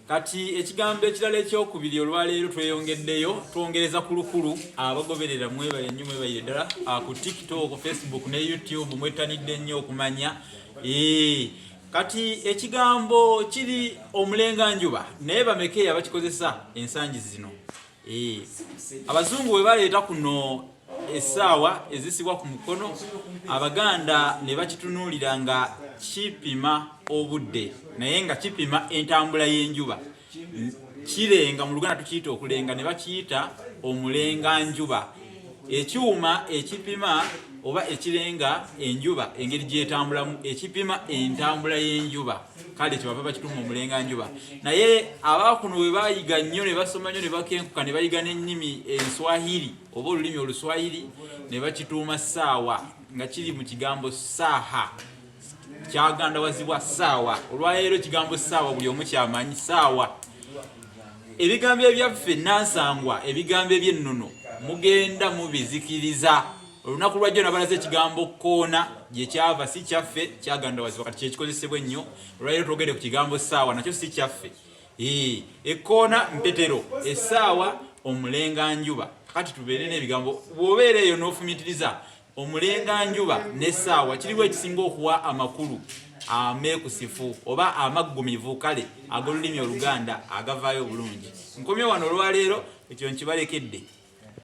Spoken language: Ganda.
Kati ekigambo ekirala ekyokubiri olwaleero tweyongeddeyo twongereza kulukulu abagoberera mwebale nnyo mwebayire ddala ku TikTok, Facebook ne YouTube mwetanidde nnyo okumanya. Kati ekigambo kiri omulenganjuba naye bameke abakikozesa ensangi zino. Abazungu bwe baleeta kuno essaawa ezisibwa ku mukono, Abaganda ne bakitunuulira nga kipima obudde naye nga kipima entambula y'enjuba. Kirenga mu Luganda tukiyita okulenga ne bakiyita omulenganjuba. Ekyuma ekipima oba ekirenga enjuba engeri gyetambulamu, ekipima entambula y'enjuba. Kale kye bava bakituma omulenganjuba. Naye abaakuno bwe bayiga nnyo ne basoma nnyo ne bakenkuka ne bayiga n'ennimi Enswahili oba olulimi Oluswahili ne bakituuma ssaawa nga kiri mu kigambo saaha. Kyagandawazibwa ssaawa. Olwaleero ekigambo ssaawa buli omu kyamanyi ssaawa. Ebigambo ebyaffe nansangwa, ebigambo eby'ennono mugenda mubizikiriza. Olunaku lwajjo nabalaze ekigambo koona gye kyava si kyaffe, kyagandawazibwa kati kyekikozesebwa ennyo. Olwaleero twogere ku kigambo ssaawa nakyo si kyaffe. Ekkoona mpetero, essaawa omulenganjuba. Kati tubeere n'ebigambo bw'obeera eyo n'ofumitiriza omulenganjuba n'essaawa kiriwo ekisinga okuwa amakulu ameekusifu oba amaggumivu kale ag'olulimi Oluganda agavaayo obulungi. Nkomye wano olwaleero ekyo nkibalekedde.